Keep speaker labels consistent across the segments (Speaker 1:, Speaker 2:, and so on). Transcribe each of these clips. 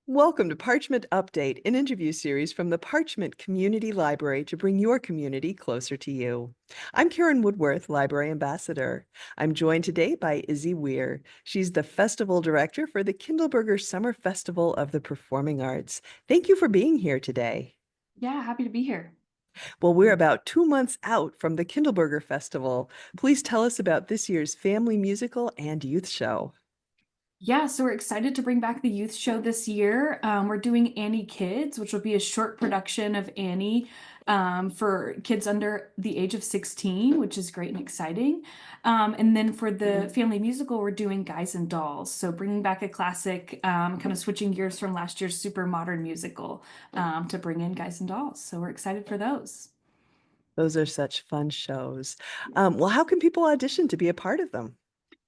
Speaker 1: Welcome to Parchment Update, an interview series from the Parchment Community Library to bring your community closer to you. I'm Karen Woodworth, Library Ambassador. I'm joined today by Izzy Weir. She's the Festival Director for the Kindleberger Summer Festival of the Performing Arts. Thank you for being here today.
Speaker 2: Yeah, happy to be here.
Speaker 1: Well, we're about 2 months out from the Kindleberger Festival. Please tell us about this year's family musical and youth show.
Speaker 2: Yeah, so we're excited to bring back the youth show this year. We're doing Annie Kids, which will be a short production of Annie for kids under the age of 16, which is great and exciting. And then for the family musical, we're doing Guys and Dolls. So bringing back a classic, kind of switching gears from last year's super modern musical to bring in Guys and Dolls. So we're excited for those.
Speaker 1: Those are such fun shows. Well, how can people audition to be a part of them?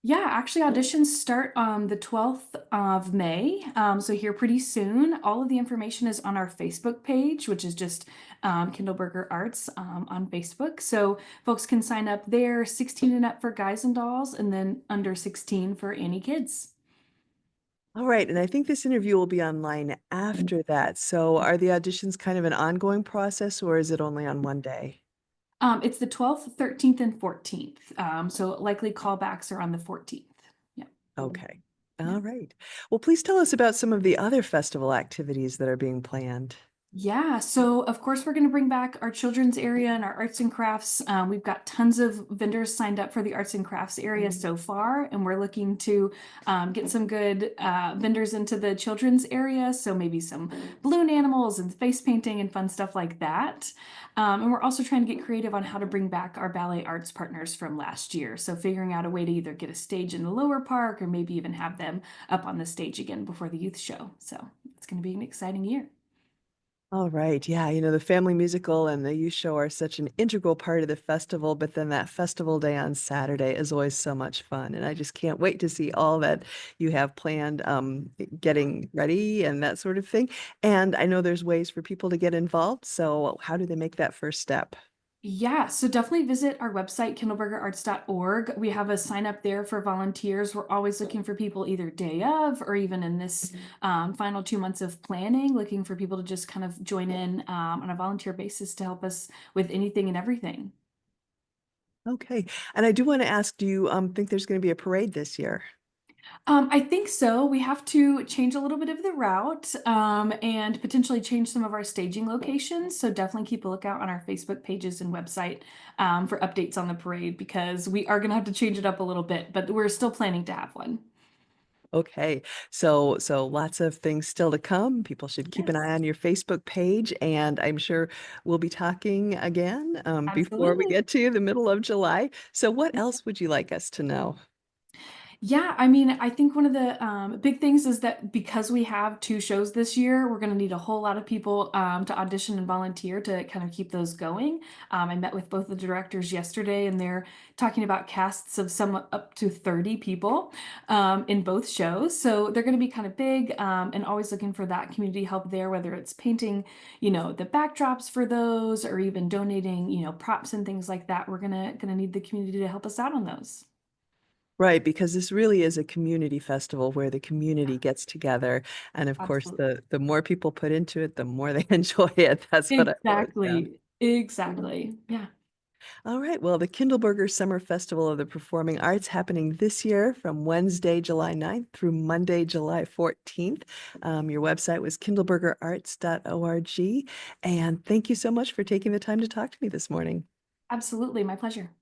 Speaker 2: Yeah, actually, auditions start on the 12th of May. So here pretty soon. All of the information is on our Facebook page, which is just Kindleberger Arts on Facebook. So folks can sign up there, 16 and up for Guys and Dolls, and then under 16 for Annie Kids.
Speaker 1: All right, and I think this interview will be online after that. So are the auditions kind of an ongoing process, or is it only on one day?
Speaker 2: It's the 12th, 13th, and 14th. So likely callbacks are on the 14th. Yeah.
Speaker 1: Okay.
Speaker 2: Yeah.
Speaker 1: All right. Well, please tell us about some of the other festival activities that are being planned.
Speaker 2: Yeah, so of course we're going to bring back our children's area and our arts and crafts. We've got tons of vendors signed up for the arts and crafts area so far, and we're looking to get some good vendors into the children's area. So maybe some balloon animals and face painting and fun stuff like that. And we're also trying to get creative on how to bring back our ballet arts partners from last year. So figuring out a way to either get a stage in the lower park or maybe even have them up on the stage again before the youth show. So it's going to be an exciting year.
Speaker 1: All right. Yeah, the family musical and the youth show are such an integral part of the festival, but then that festival day on Saturday is always so much fun. And I just can't wait to see all that you have planned, getting ready and that sort of thing. And I know there's ways for people to get involved. So how do they make that first step?
Speaker 2: Yeah, so definitely visit our website, kindlebergerarts.org. We have a sign up there for volunteers. We're always looking for people either day of or even in this final 2 months of planning, looking for people to just kind of join in on a volunteer basis to help us with anything and everything.
Speaker 1: Okay. And I do want to ask, do you think there's going to be a parade this year?
Speaker 2: I think so. We have to change a little bit of the route and potentially change some of our staging locations. So definitely keep a lookout on our Facebook pages and website for updates on the parade because we are going to have to change it up a little bit, but we're still planning to have one.
Speaker 1: Okay. So lots of things still to come. People should keep an eye
Speaker 2: Yes,
Speaker 1: on your Facebook page, and I'm sure we'll be talking again before we
Speaker 2: absolutely.
Speaker 1: get to the middle of July. So what else would you like us to know?
Speaker 2: Yeah, I mean, I think one of the big things is that because we have two shows this year, we're going to need a whole lot of people to audition and volunteer to kind of keep those going. I met with both the directors yesterday, and they're talking about casts of some up to 30 people in both shows. So they're going to be kind of big and always looking for that community help there, whether it's painting, the backdrops for those or even donating, props and things like that. We're gonna need the community to help us out on those.
Speaker 1: Right, because this really is a community festival where the community
Speaker 2: Yeah,
Speaker 1: gets together. And of course,
Speaker 2: absolutely.
Speaker 1: the more people put into it, the more they enjoy it. That's what I've always found.
Speaker 2: Exactly. Exactly. Yeah.
Speaker 1: All right. Well, the Kindleberger Summer Festival of the Performing Arts happening this year from Wednesday, July 9th through Monday, July 14th. Your website was kindlebergerarts.org. And thank you so much for taking the time to talk to me this morning.
Speaker 2: Absolutely. My pleasure.